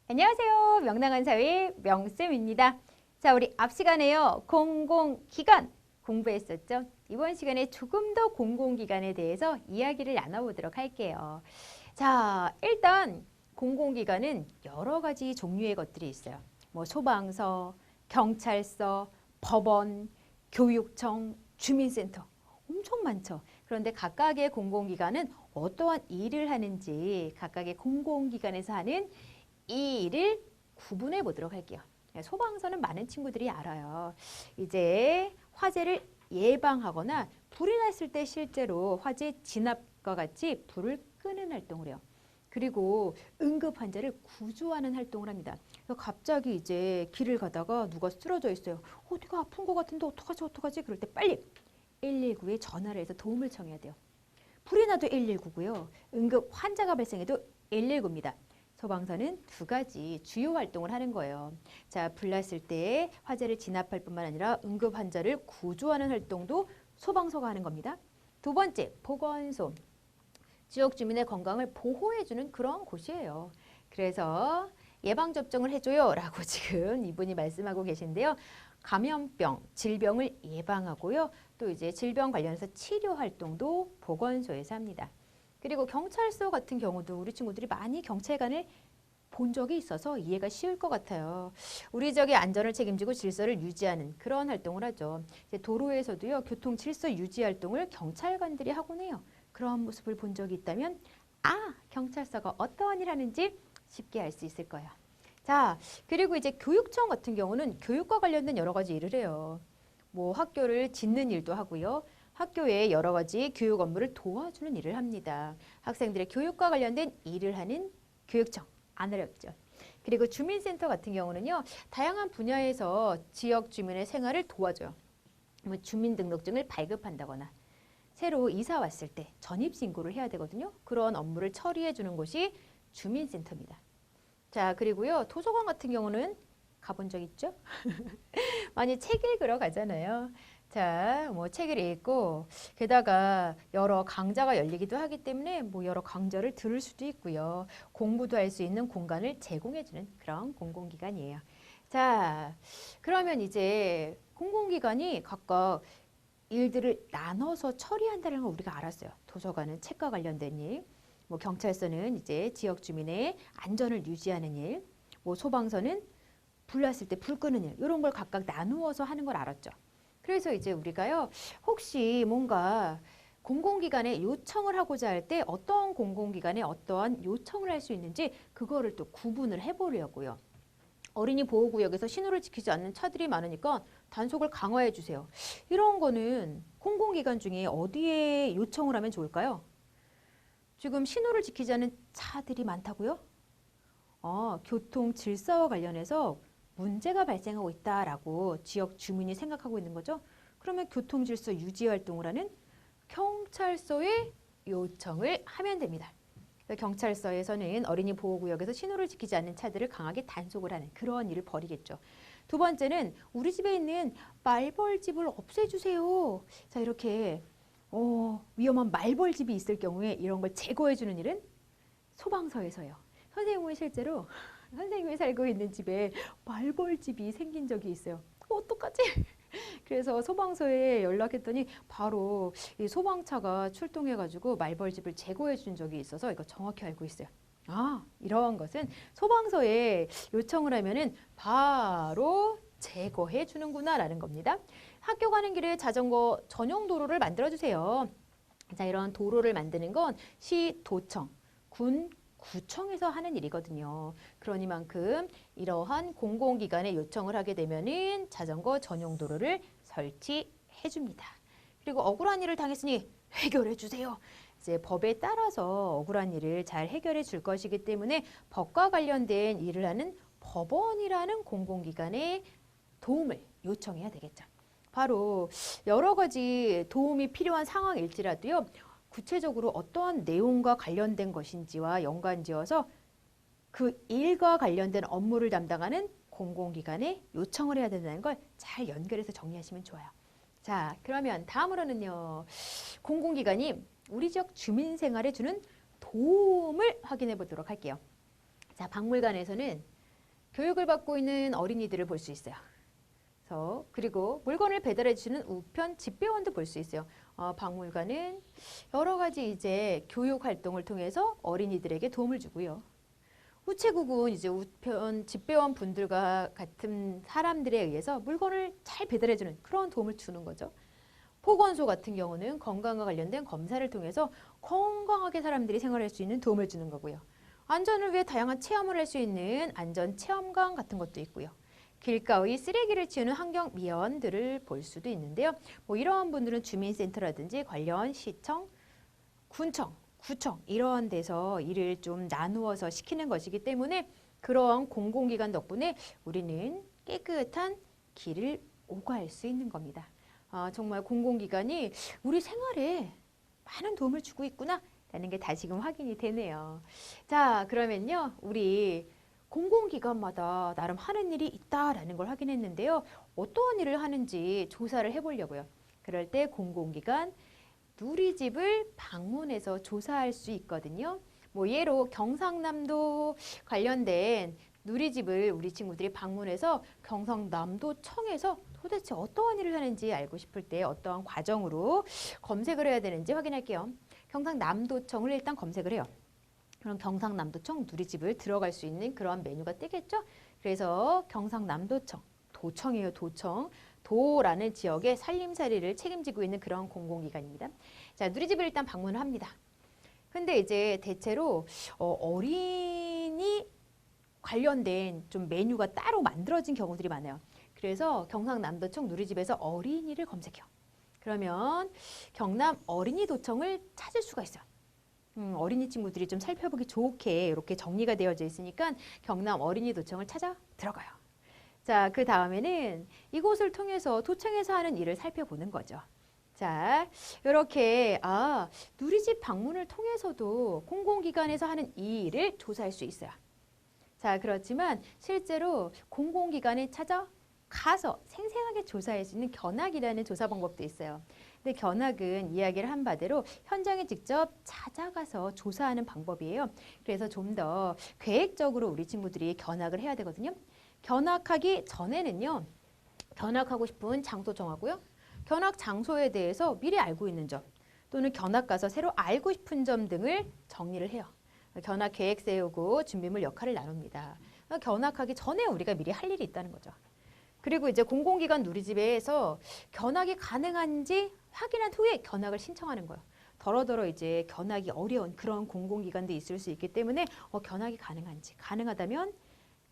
안녕하세요. 명랑한 사회 명쌤입니다. 자, 우리 앞 시간에요. 공공기관 공부했었죠? 이번 시간에 조금 더 공공기관에 대해서 이야기를 나눠보도록 할게요. 자, 일단 공공기관은 여러 가지 종류의 것들이 있어요. 뭐 소방서, 경찰서, 법원, 교육청, 주민센터 엄청 많죠. 그런데 각각의 공공기관은 어떠한 일을 하는지 각각의 공공기관에서 하는 이 일을 구분해 보도록 할게요. 소방서는 많은 친구들이 알아요. 이제 화재를 예방하거나 불이 났을 때 실제로 화재 진압과 같이 불을 끄는 활동을 해요. 그리고 응급 환자를 구조하는 활동을 합니다. 갑자기 이제 길을 가다가 누가 쓰러져 있어요. 어디가 아픈 것 같은데 어떡하지? 그럴 때 빨리 119에 전화를 해서 도움을 청해야 돼요. 불이 나도 119고요. 응급 환자가 발생해도 119입니다. 소방서는 두 가지 주요 활동을 하는 거예요. 자, 불났을 때 화재를 진압할 뿐만 아니라 응급 환자를 구조하는 활동도 소방서가 하는 겁니다. 두 번째, 보건소. 지역 주민의 건강을 보호해주는 그런 곳이에요. 그래서 예방접종을 해줘요 라고 지금 이분이 말씀하고 계신데요. 감염병, 질병을 예방하고요. 또 이제 질병 관련해서 치료 활동도 보건소에서 합니다. 그리고 경찰서 같은 경우도 우리 친구들이 많이 경찰관을 본 적이 있어서 이해가 쉬울 것 같아요. 우리 지역의 안전을 책임지고 질서를 유지하는 그런 활동을 하죠. 이제 도로에서도요, 교통 질서 유지 활동을 경찰관들이 하곤 해요. 그런 모습을 본 적이 있다면 경찰서가 어떠한 일 하는지 쉽게 알 수 있을 거예요. 자, 그리고 이제 교육청 같은 경우는 교육과 관련된 여러 가지 일을 해요. 뭐 학교를 짓는 일도 하고요. 학교에 여러 가지 교육 업무를 도와주는 일을 합니다. 학생들의 교육과 관련된 일을 하는 교육청, 안 어렵죠. 그리고 주민센터 같은 경우는요. 다양한 분야에서 지역 주민의 생활을 도와줘요. 뭐 주민등록증을 발급한다거나 새로 이사 왔을 때 전입신고를 해야 되거든요. 그런 업무를 처리해 주는 곳이 주민센터입니다. 자, 그리고요. 도서관 같은 경우는 가본 적 있죠? 많이 책 읽으러 가잖아요. 자, 뭐 책을 읽고 게다가 여러 강좌가 열리기도 하기 때문에 뭐 여러 강좌를 들을 수도 있고요. 공부도 할 수 있는 공간을 제공해주는 그런 공공기관이에요. 자, 그러면 이제 공공기관이 각각 일들을 나눠서 처리한다는 걸 우리가 알았어요. 도서관은 책과 관련된 일, 뭐 경찰서는 이제 지역 주민의 안전을 유지하는 일, 뭐 소방서는 불났을 때 불 끄는 일, 이런 걸 각각 나누어서 하는 걸 알았죠. 그래서 이제 우리가요, 혹시 뭔가 공공기관에 요청을 하고자 할 때 어떤 공공기관에 어떠한 요청을 할 수 있는지 그거를 또 구분을 해보려고요. 어린이 보호구역에서 신호를 지키지 않는 차들이 많으니까 단속을 강화해 주세요. 이런 거는 공공기관 중에 어디에 요청을 하면 좋을까요? 지금 신호를 지키지 않는 차들이 많다고요? 교통 질서와 관련해서 문제가 발생하고 있다라고 지역 주민이 생각하고 있는 거죠. 그러면 교통 질서 유지 활동을 하는 경찰서에 요청을 하면 됩니다. 경찰서에서는 어린이 보호구역에서 신호를 지키지 않는 차들을 강하게 단속을 하는 그런 일을 벌이겠죠. 두 번째는 우리 집에 있는 말벌집을 없애주세요. 자, 이렇게 위험한 말벌집이 있을 경우에 이런 걸 제거해주는 일은 소방서에서요. 선생님은 실제로 선생님이 살고 있는 집에 말벌집이 생긴 적이 있어요. 어떡하지? 그래서 소방서에 연락했더니 바로 이 소방차가 출동해가지고 말벌집을 제거해 준 적이 있어서 이거 정확히 알고 있어요. 이러한 것은 소방서에 요청을 하면은 바로 제거해 주는구나라는 겁니다. 학교 가는 길에 자전거 전용 도로를 만들어 주세요. 자, 이런 도로를 만드는 건 시, 도청, 군, 구청에서 하는 일이거든요. 그러니만큼 이러한 공공기관에 요청을 하게 되면은 자전거 전용 도로를 설치해 줍니다. 그리고 억울한 일을 당했으니 해결해 주세요. 이제 법에 따라서 억울한 일을 잘 해결해 줄 것이기 때문에 법과 관련된 일을 하는 법원이라는 공공기관에 도움을 요청해야 되겠죠. 바로 여러 가지 도움이 필요한 상황일지라도요. 구체적으로 어떠한 내용과 관련된 것인지와 연관지어서 그 일과 관련된 업무를 담당하는 공공기관에 요청을 해야 된다는 걸 잘 연결해서 정리하시면 좋아요. 자, 그러면 다음으로는요. 공공기관이 우리 지역 주민 생활에 주는 도움을 확인해 보도록 할게요. 자, 박물관에서는 교육을 받고 있는 어린이들을 볼 수 있어요. 그리고 물건을 배달해 주는 우편 집배원도 볼 수 있어요. 박물관은 여러 가지 이제 교육 활동을 통해서 어린이들에게 도움을 주고요. 우체국은 이제 우편 집배원 분들과 같은 사람들에 의해서 물건을 잘 배달해 주는 그런 도움을 주는 거죠. 보건소 같은 경우는 건강과 관련된 검사를 통해서 건강하게 사람들이 생활할 수 있는 도움을 주는 거고요. 안전을 위해 다양한 체험을 할 수 있는 안전체험관 같은 것도 있고요. 길가의 쓰레기를 치우는 환경미화원들을 볼 수도 있는데요. 뭐 이러한 분들은 주민센터라든지 관련 시청, 군청, 구청 이러한 데서 일을 좀 나누어서 시키는 것이기 때문에 그러한 공공기관 덕분에 우리는 깨끗한 길을 오갈 수 있는 겁니다. 정말 공공기관이 우리 생활에 많은 도움을 주고 있구나 라는 게 다시금 확인이 되네요. 자, 그러면요. 우리 공공기관마다 나름 하는 일이 있다라는 걸 확인했는데요. 어떤 일을 하는지 조사를 해보려고요. 그럴 때 공공기관 누리집을 방문해서 조사할 수 있거든요. 뭐 예로 경상남도 관련된 누리집을 우리 친구들이 방문해서 경상남도청에서 도대체 어떠한 일을 하는지 알고 싶을 때 어떠한 과정으로 검색을 해야 되는지 확인할게요. 경상남도청을 일단 검색을 해요. 그럼 경상남도청 누리집을 들어갈 수 있는 그러한 메뉴가 뜨겠죠? 그래서 경상남도청, 도청이에요, 도청. 도라는 지역의 살림살이를 책임지고 있는 그런 공공기관입니다. 자, 누리집을 일단 방문을 합니다. 근데 이제 대체로 어린이 관련된 좀 메뉴가 따로 만들어진 경우들이 많아요. 그래서 경상남도청 누리집에서 어린이를 검색해요. 그러면 경남 어린이도청을 찾을 수가 있어요. 어린이 친구들이 좀 살펴보기 좋게 이렇게 정리가 되어져 있으니까 경남 어린이도청을 찾아 들어가요. 자, 그 다음에는 이곳을 통해서 도청에서 하는 일을 살펴보는 거죠. 자, 이렇게 누리집 방문을 통해서도 공공기관에서 하는 이 일을 조사할 수 있어요. 자, 그렇지만 실제로 공공기관에 찾아가서 생생하게 조사할 수 있는 견학이라는 조사 방법도 있어요. 근데 견학은 이야기를 한 바대로 현장에 직접 찾아가서 조사하는 방법이에요. 그래서 좀 더 계획적으로 우리 친구들이 견학을 해야 되거든요. 견학하기 전에는요. 견학하고 싶은 장소 정하고요. 견학 장소에 대해서 미리 알고 있는 점 또는 견학 가서 새로 알고 싶은 점 등을 정리를 해요. 견학 계획 세우고 준비물 역할을 나눕니다. 견학하기 전에 우리가 미리 할 일이 있다는 거죠. 그리고 이제 공공기관 누리집에서 견학이 가능한지 확인한 후에 견학을 신청하는 거예요. 더러더러 이제 견학이 어려운 그런 공공기관도 있을 수 있기 때문에 견학이 가능한지, 가능하다면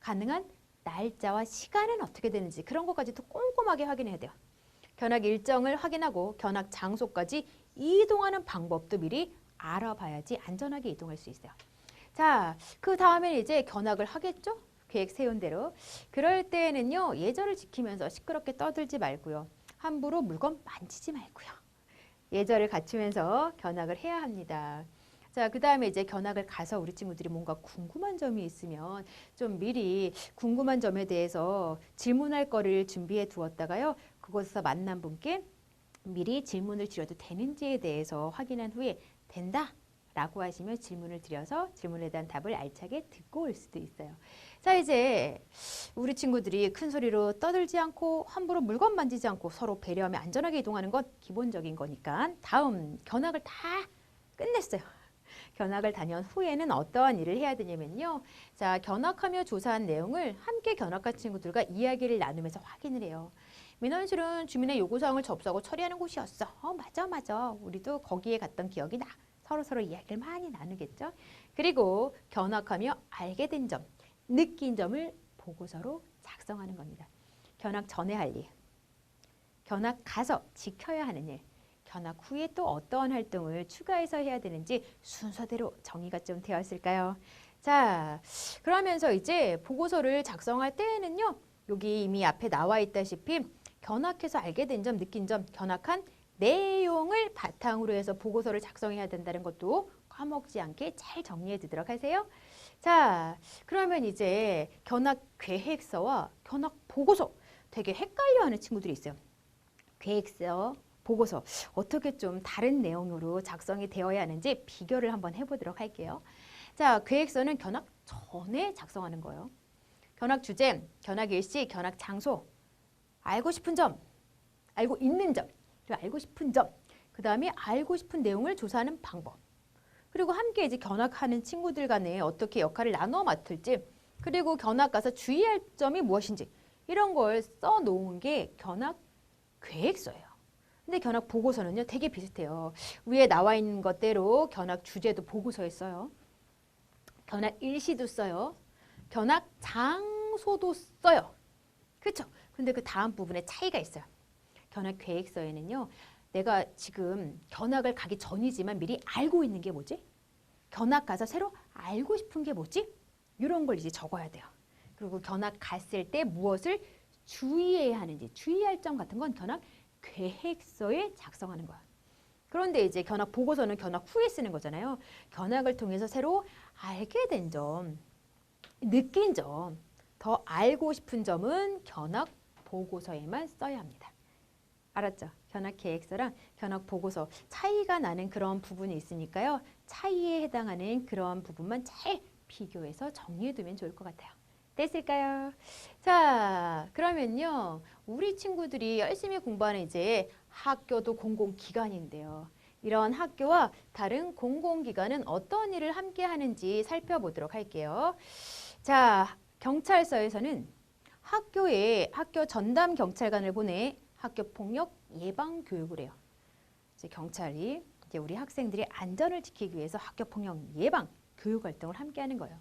가능한 날짜와 시간은 어떻게 되는지 그런 것까지도 꼼꼼하게 확인해야 돼요. 견학 일정을 확인하고 견학 장소까지 이동하는 방법도 미리 알아봐야지 안전하게 이동할 수 있어요. 자, 그 다음에 이제 견학을 하겠죠? 계획 세운 대로. 그럴 때에는요, 예절을 지키면서 시끄럽게 떠들지 말고요. 함부로 물건 만지지 말고요. 예절을 갖추면서 견학을 해야 합니다. 자, 그 다음에 이제 견학을 가서 우리 친구들이 뭔가 궁금한 점이 있으면 좀 미리 궁금한 점에 대해서 질문할 거를 준비해 두었다가요. 그곳에서 만난 분께 미리 질문을 드려도 되는지에 대해서 확인한 후에 된다 라고 하시면 질문을 드려서 질문에 대한 답을 알차게 듣고 올 수도 있어요. 자, 이제 우리 친구들이 큰 소리로 떠들지 않고 함부로 물건 만지지 않고 서로 배려하며 안전하게 이동하는 건 기본적인 거니까 다음 견학을 다 끝냈어요. 견학을 다녀온 후에는 어떠한 일을 해야 되냐면요. 자, 견학하며 조사한 내용을 함께 견학한 친구들과 이야기를 나누면서 확인을 해요. 민원실은 주민의 요구사항을 접수하고 처리하는 곳이었어. 맞아. 우리도 거기에 갔던 기억이 나. 서로 이야기를 많이 나누겠죠. 그리고 견학하며 알게 된 점, 느낀 점을 보고서로 작성하는 겁니다. 견학 전에 할 일, 견학 가서 지켜야 하는 일, 견학 후에 또 어떠한 활동을 추가해서 해야 되는지 순서대로 정의가 좀 되었을까요? 자, 그러면서 이제 보고서를 작성할 때에는요. 여기 이미 앞에 나와 있다시피 견학해서 알게 된 점, 느낀 점, 견학한 내용을 바탕으로 해서 보고서를 작성해야 된다는 것도 까먹지 않게 잘 정리해 두도록 하세요. 자, 그러면 이제 견학 계획서와 견학 보고서 되게 헷갈려하는 친구들이 있어요. 계획서, 보고서 어떻게 좀 다른 내용으로 작성이 되어야 하는지 비교를 한번 해보도록 할게요. 자, 계획서는 견학 전에 작성하는 거예요. 견학 주제, 견학 일시, 견학 장소, 알고 싶은 점, 알고 있는 점, 그리고 알고 싶은 점, 그 다음에 알고 싶은 내용을 조사하는 방법, 그리고 함께 이제 견학하는 친구들 간에 어떻게 역할을 나눠 맡을지, 그리고 견학 가서 주의할 점이 무엇인지 이런 걸 써놓은 게 견학 계획서예요. 근데 견학 보고서는요 되게 비슷해요. 위에 나와 있는 것대로 견학 주제도 보고서에 써요. 견학 일시도 써요. 견학 장소도 써요. 그렇죠? 근데 그 다음 부분에 차이가 있어요. 견학 계획서에는요. 내가 지금 견학을 가기 전이지만 미리 알고 있는 게 뭐지? 견학 가서 새로 알고 싶은 게 뭐지? 이런 걸 이제 적어야 돼요. 그리고 견학 갔을 때 무엇을 주의해야 하는지, 주의할 점 같은 건 견학 계획서에 작성하는 거야. 그런데 이제 견학 보고서는 견학 후에 쓰는 거잖아요. 견학을 통해서 새로 알게 된 점, 느낀 점, 더 알고 싶은 점은 견학 보고서에만 써야 합니다. 알았죠? 견학 계획서랑 견학 보고서 차이가 나는 그런 부분이 있으니까요. 차이에 해당하는 그런 부분만 잘 비교해서 정리해두면 좋을 것 같아요. 됐을까요? 자, 그러면요. 우리 친구들이 열심히 공부하는 이제 학교도 공공기관인데요. 이런 학교와 다른 공공기관은 어떤 일을 함께 하는지 살펴보도록 할게요. 자, 경찰서에서는 학교에 학교 전담 경찰관을 보내 학교 폭력 예방 교육을 해요. 이제 경찰이 이제 우리 학생들의 안전을 지키기 위해서 학교 폭력 예방 교육 활동을 함께 하는 거예요.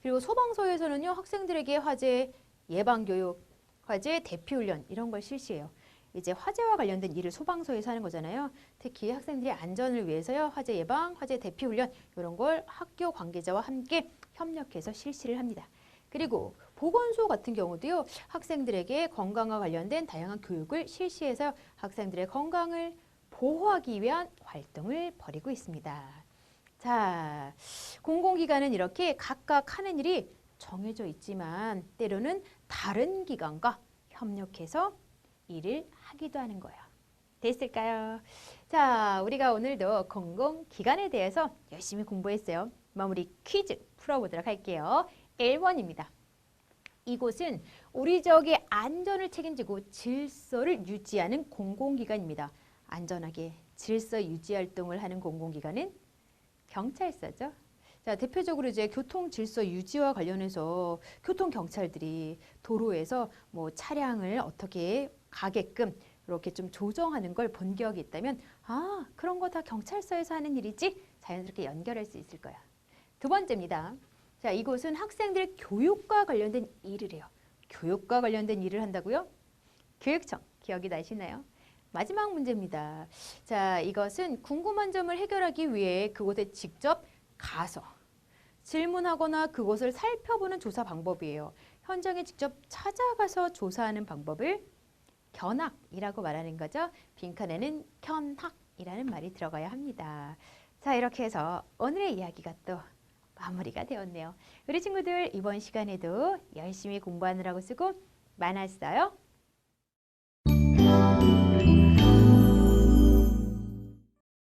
그리고 소방서에서는요, 학생들에게 화재 예방 교육, 화재 대피 훈련 이런 걸 실시해요. 이제 화재와 관련된 일을 소방서에서 하는 거잖아요. 특히 학생들의 안전을 위해서요, 화재 예방, 화재 대피 훈련 이런 걸 학교 관계자와 함께 협력해서 실시를 합니다. 그리고 보건소 같은 경우도요, 학생들에게 건강과 관련된 다양한 교육을 실시해서 학생들의 건강을 보호하기 위한 활동을 벌이고 있습니다. 자, 공공기관은 이렇게 각각 하는 일이 정해져 있지만 때로는 다른 기관과 협력해서 일을 하기도 하는 거예요. 됐을까요? 자, 우리가 오늘도 공공기관에 대해서 열심히 공부했어요. 마무리 퀴즈 풀어보도록 할게요. 1번입니다. 이곳은 우리 지역의 안전을 책임지고 질서를 유지하는 공공기관입니다. 안전하게 질서 유지 활동을 하는 공공기관은 경찰서죠. 자, 대표적으로 이제 교통 질서 유지와 관련해서 교통 경찰들이 도로에서 뭐 차량을 어떻게 가게끔 이렇게 좀 조정하는 걸 본 기억이 있다면 아, 그런 거 다 경찰서에서 하는 일이지 자연스럽게 연결할 수 있을 거야. 두 번째입니다. 자, 이곳은 학생들의 교육과 관련된 일을 해요. 교육과 관련된 일을 한다고요? 교육청, 기억이 나시나요? 마지막 문제입니다. 자, 이것은 궁금한 점을 해결하기 위해 그곳에 직접 가서 질문하거나 그곳을 살펴보는 조사 방법이에요. 현장에 직접 찾아가서 조사하는 방법을 견학이라고 말하는 거죠. 빈칸에는 견학이라는 말이 들어가야 합니다. 자, 이렇게 해서 오늘의 이야기가 또 마무리가 되었네요. 우리 친구들 이번 시간에도 열심히 공부하느라고 수고 많았어요.